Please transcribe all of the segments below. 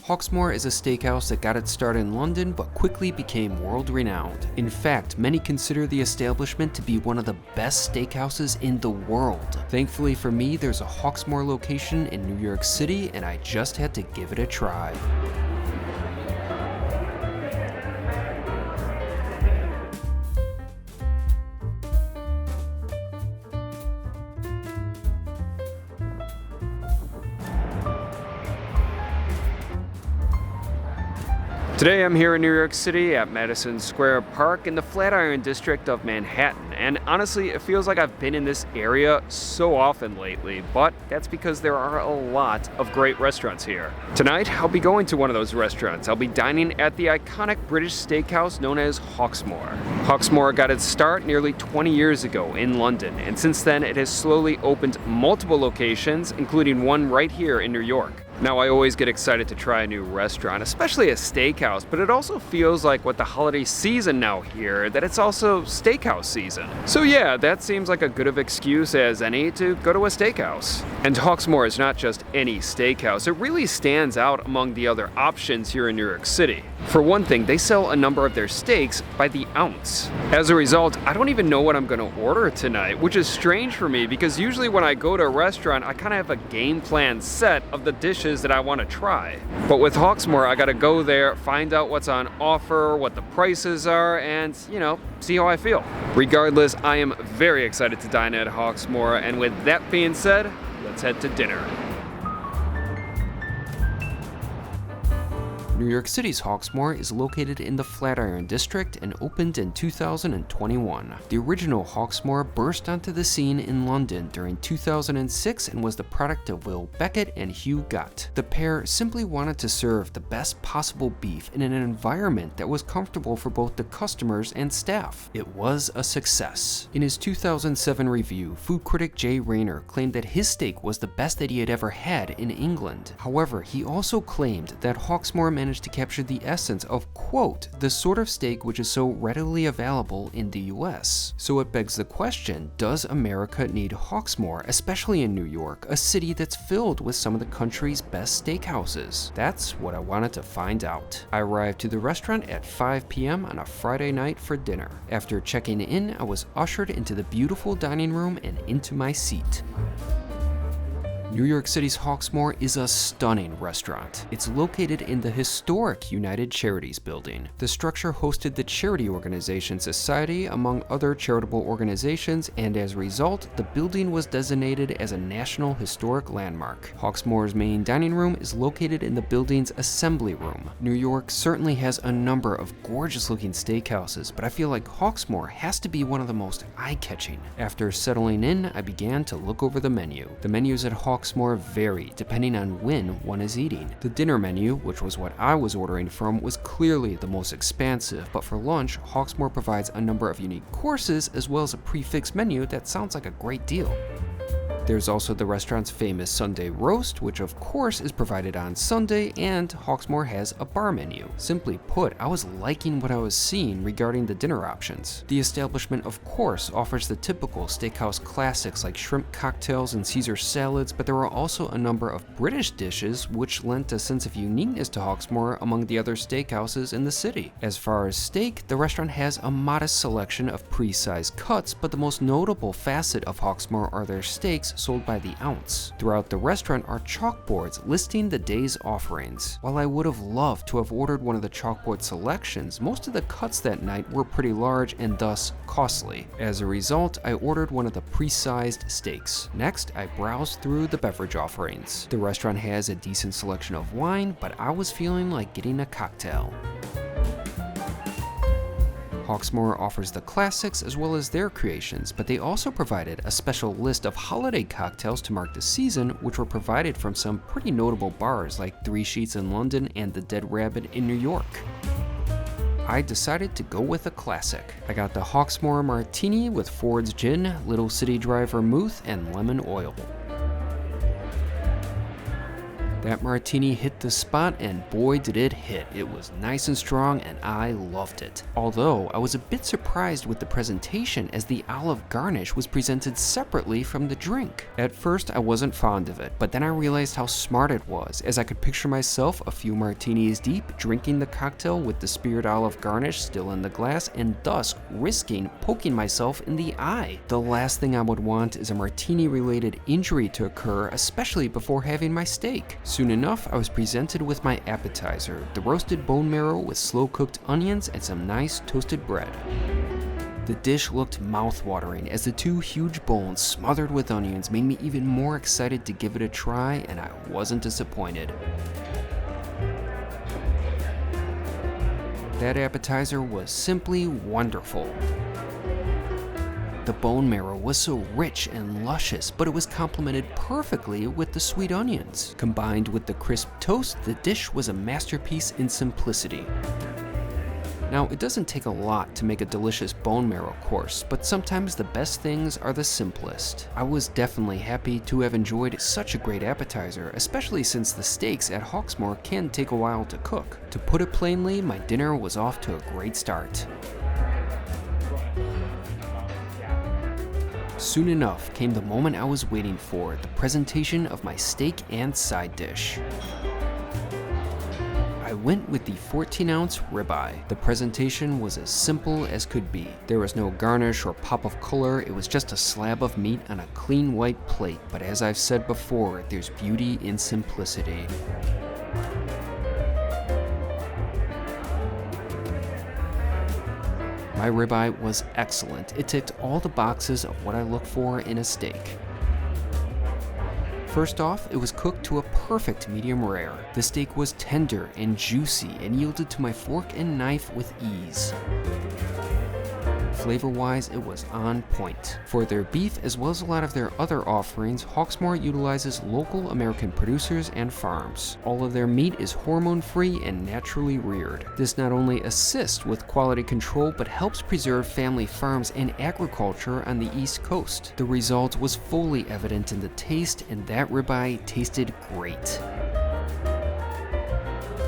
Hawksmoor is a steakhouse that got its start in London but quickly became world-renowned. In fact, many consider the establishment to be one of the best steakhouses in the world. Thankfully for me, there's a Hawksmoor location in New York City, and I just had to give it a try. Today I'm here in New York City at Madison Square Park in the Flatiron District of Manhattan, and honestly it feels like I've been in this area so often lately, but that's because there are a lot of great restaurants here. Tonight I'll be going to one of those restaurants. I'll be dining at the iconic British steakhouse known as Hawksmoor. Hawksmoor got its start nearly 20 years ago in London, and since then it has slowly opened multiple locations, including one right here in New York. Now, I always get excited to try a new restaurant, especially a steakhouse, but it also feels like with the holiday season now here, that it's also steakhouse season. So yeah, that seems like a good of excuse as any to go to a steakhouse. And Hawksmoor is not just any steakhouse, it really stands out among the other options here in New York City. For one thing, they sell a number of their steaks by the ounce. As a result, I don't even know what I'm gonna order tonight, which is strange for me because usually when I go to a restaurant, I kind of have a game plan set of the dishes that I want to try. But with Hawksmoor, I gotta go there, find out what's on offer, what the prices are, and, see how I feel. Regardless, I am very excited to dine at Hawksmoor, and with that being said, let's head to dinner. New York City's Hawksmoor is located in the Flatiron District and opened in 2021. The original Hawksmoor burst onto the scene in London during 2006 and was the product of Will Beckett and Hugh Gott. The pair simply wanted to serve the best possible beef in an environment that was comfortable for both the customers and staff. It was a success. In his 2007 review, food critic Jay Rayner claimed that his steak was the best that he had ever had in England. However, he also claimed that Hawksmoor managed to capture the essence of, quote, the sort of steak which is so readily available in the US. So it begs the question, does America need Hawksmoor, especially in New York, a city that's filled with some of the country's best steakhouses? That's what I wanted to find out. I arrived to the restaurant at 5 p.m. on a Friday night for dinner. After checking in, I was ushered into the beautiful dining room and into my seat. New York City's Hawksmoor is a stunning restaurant. It's located in the historic United Charities building. The structure hosted the charity organization Society, among other charitable organizations, and as a result, the building was designated as a National Historic Landmark. Hawksmoor's main dining room is located in the building's assembly room. New York certainly has a number of gorgeous-looking steakhouses, but I feel like Hawksmoor has to be one of the most eye-catching. After settling in, I began to look over the menu. The menus at Hawksmoor vary depending on when one is eating. The dinner menu, which was what I was ordering from, was clearly the most expansive, but for lunch, Hawksmoor provides a number of unique courses as well as a prix-fixe menu that sounds like a great deal. There's also the restaurant's famous Sunday roast, which of course is provided on Sunday, and Hawksmoor has a bar menu. Simply put, I was liking what I was seeing regarding the dinner options. The establishment of course offers the typical steakhouse classics like shrimp cocktails and Caesar salads, but there are also a number of British dishes which lent a sense of uniqueness to Hawksmoor among the other steakhouses in the city. As far as steak, the restaurant has a modest selection of pre-sized cuts, but the most notable facet of Hawksmoor are their steaks sold by the ounce. Throughout the restaurant are chalkboards listing the day's offerings. While I would have loved to have ordered one of the chalkboard selections, most of the cuts that night were pretty large and thus costly. As a result, I ordered one of the pre-sized steaks. Next, I browsed through the beverage offerings. The restaurant has a decent selection of wine, but I was feeling like getting a cocktail. Hawksmoor offers the classics as well as their creations, but they also provided a special list of holiday cocktails to mark the season, which were provided from some pretty notable bars like Three Sheets in London and the Dead Rabbit in New York. I decided to go with a classic. I got the Hawksmoor Martini with Ford's Gin, Little City Dry Vermouth, and lemon oil. That martini hit the spot, and boy did it hit. It was nice and strong and I loved it. Although I was a bit surprised with the presentation, as the olive garnish was presented separately from the drink. At first I wasn't fond of it, but then I realized how smart it was, as I could picture myself a few martinis deep, drinking the cocktail with the speared olive garnish still in the glass, and thus risking poking myself in the eye. The last thing I would want is a martini related injury to occur, especially before having my steak. Soon enough, I was presented with my appetizer, the roasted bone marrow with slow-cooked onions and some nice toasted bread. The dish looked mouth-watering, as the two huge bones smothered with onions made me even more excited to give it a try, and I wasn't disappointed. That appetizer was simply wonderful. The bone marrow was so rich and luscious, but it was complemented perfectly with the sweet onions. Combined with the crisp toast, the dish was a masterpiece in simplicity. Now, it doesn't take a lot to make a delicious bone marrow course, but sometimes the best things are the simplest. I was definitely happy to have enjoyed such a great appetizer, especially since the steaks at Hawksmoor can take a while to cook. To put it plainly, my dinner was off to a great start. Soon enough came the moment I was waiting for, the presentation of my steak and side dish. I went with the 14-ounce ribeye. The presentation was as simple as could be. There was no garnish or pop of color, it was just a slab of meat on a clean white plate, but as I've said before, there's beauty in simplicity. My ribeye was excellent. It ticked all the boxes of what I look for in a steak. First off, it was cooked to a perfect medium rare. The steak was tender and juicy and yielded to my fork and knife with ease. Flavor-wise, it was on point. For their beef, as well as a lot of their other offerings, Hawksmoor utilizes local American producers and farms. All of their meat is hormone-free and naturally reared. This not only assists with quality control, but helps preserve family farms and agriculture on the East Coast. The result was fully evident in the taste, and that ribeye tasted great.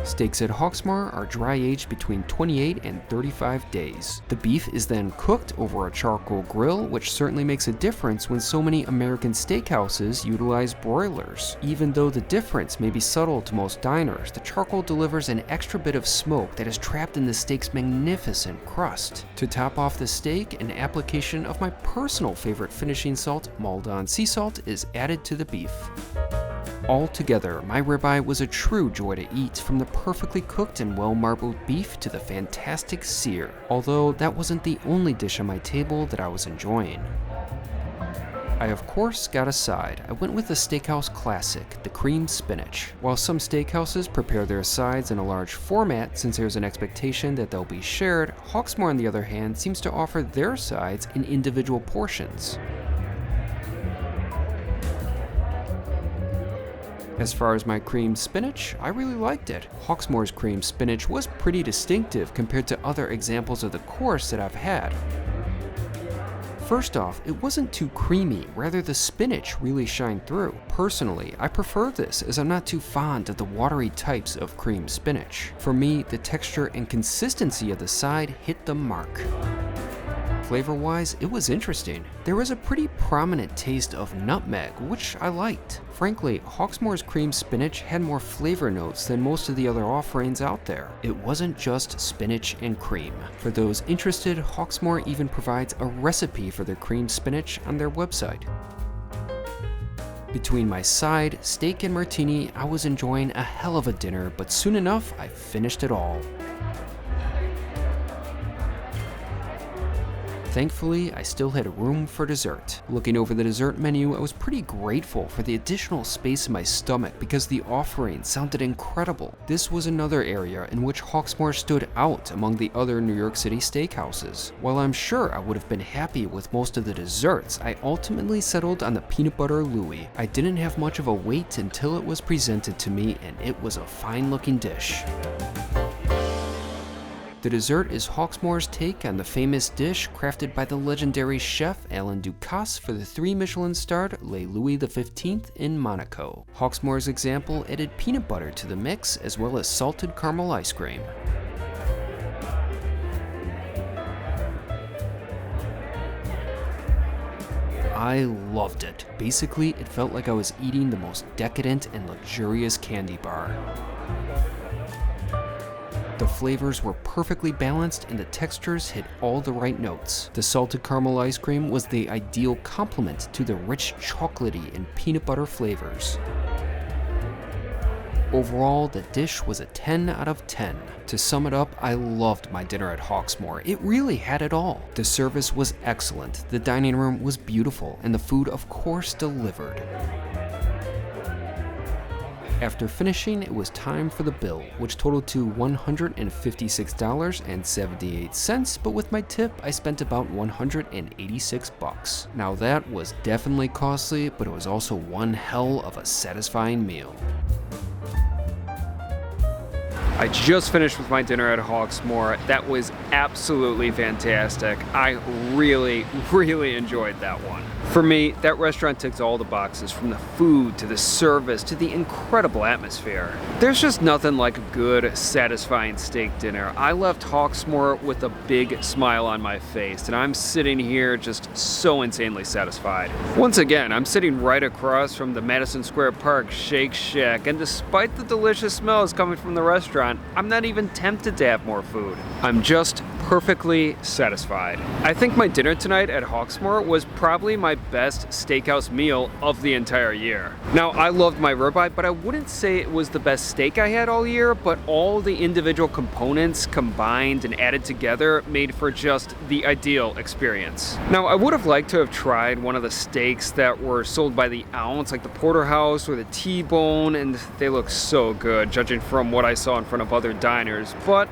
Steaks at Hawksmoor are dry-aged between 28 and 35 days. The beef is then cooked over a charcoal grill, which certainly makes a difference when so many American steakhouses utilize broilers. Even though the difference may be subtle to most diners, the charcoal delivers an extra bit of smoke that is trapped in the steak's magnificent crust. To top off the steak, an application of my personal favorite finishing salt, Maldon sea salt, is added to the beef. Altogether, my ribeye was a true joy to eat, from the perfectly cooked and well-marbled beef to the fantastic sear, although that wasn't the only dish on my table that I was enjoying. I of course got a side. I went with the Steakhouse classic, the cream spinach. While some steakhouses prepare their sides in a large format since there's an expectation that they'll be shared, Hawksmoor on the other hand seems to offer their sides in individual portions. As far as my cream spinach, I really liked it. Hawksmoor's cream spinach was pretty distinctive compared to other examples of the course that I've had. First off, it wasn't too creamy, rather the spinach really shined through. Personally, I prefer this as I'm not too fond of the watery types of cream spinach. For me, the texture and consistency of the side hit the mark. Flavor-wise, it was interesting. There was a pretty prominent taste of nutmeg, which I liked. Frankly, Hawksmoor's cream spinach had more flavor notes than most of the other offerings out there. It wasn't just spinach and cream. For those interested, Hawksmoor even provides a recipe for their cream spinach on their website. Between my side, steak, and martini, I was enjoying a hell of a dinner, but soon enough, I finished it all. Thankfully, I still had room for dessert. Looking over the dessert menu, I was pretty grateful for the additional space in my stomach because the offering sounded incredible. This was another area in which Hawksmoor stood out among the other New York City steakhouses. While I'm sure I would have been happy with most of the desserts, I ultimately settled on the peanut butter Louis. I didn't have much of a wait until it was presented to me, and it was a fine-looking dish. The dessert is Hawksmoor's take on the famous dish crafted by the legendary chef Alain Ducasse for the 3 Michelin-starred Le Louis XV in Monaco. Hawksmoor's example added peanut butter to the mix as well as salted caramel ice cream. I loved it. Basically, it felt like I was eating the most decadent and luxurious candy bar. The flavors were perfectly balanced and the textures hit all the right notes. The salted caramel ice cream was the ideal complement to the rich chocolatey and peanut butter flavors. Overall, the dish was a 10 out of 10. To sum it up, I loved my dinner at Hawksmoor. It really had it all. The service was excellent, the dining room was beautiful, and the food of course delivered. After finishing, it was time for the bill, which totaled to $156.78, but with my tip, I spent about $186. Now that was definitely costly, but it was also one hell of a satisfying meal. I just finished with my dinner at Hawksmoor. That was absolutely fantastic. I really enjoyed that one. For me, that restaurant ticks all the boxes, from the food to the service to the incredible atmosphere. There's just nothing like a good, satisfying steak dinner. I left Hawksmoor with a big smile on my face, and I'm sitting here just so insanely satisfied. Once again, I'm sitting right across from the Madison Square Park Shake Shack, and despite the delicious smells coming from the restaurant, I'm not even tempted to have more food. I'm just perfectly satisfied. I think my dinner tonight at Hawksmoor was probably my best steakhouse meal of the entire year. Now, I loved my ribeye, but I wouldn't say it was the best steak I had all year, but all the individual components combined and added together made for just the ideal experience. Now, I would have liked to have tried one of the steaks that were sold by the ounce, like the porterhouse or the T-bone, and they look so good, judging from what I saw in front of other diners, but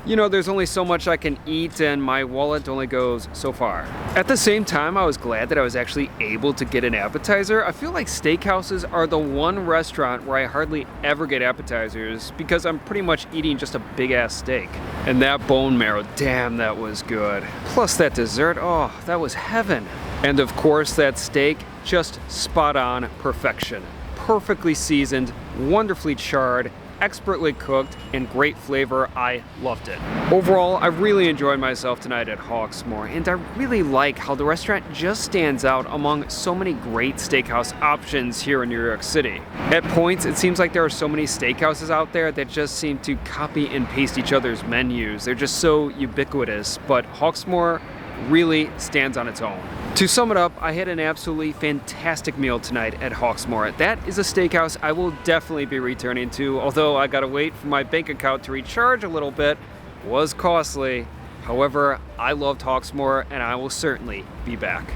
you know, there's only so much I can eat and my wallet only goes so far. At the same time, I was glad that I was actually able to get an appetizer. I feel like steakhouses are the one restaurant where I hardly ever get appetizers because I'm pretty much eating just a big ass steak. And that bone marrow, damn, that was good. Plus that dessert, oh, that was heaven. And of course that steak, just spot on perfection. Perfectly seasoned, wonderfully charred, expertly cooked, and great flavor. I loved it. Overall, I really enjoyed myself tonight at Hawksmoor, and I really like how the restaurant just stands out among so many great steakhouse options here in New York City. At points, it seems like there are so many steakhouses out there that just seem to copy and paste each other's menus. They're just so ubiquitous, but Hawksmoor really stands on its own. To sum it up, I had an absolutely fantastic meal tonight at Hawksmoor. That is a steakhouse I will definitely be returning to, although I gotta wait for my bank account to recharge a little bit. It was costly. However, I loved Hawksmoor and I will certainly be back.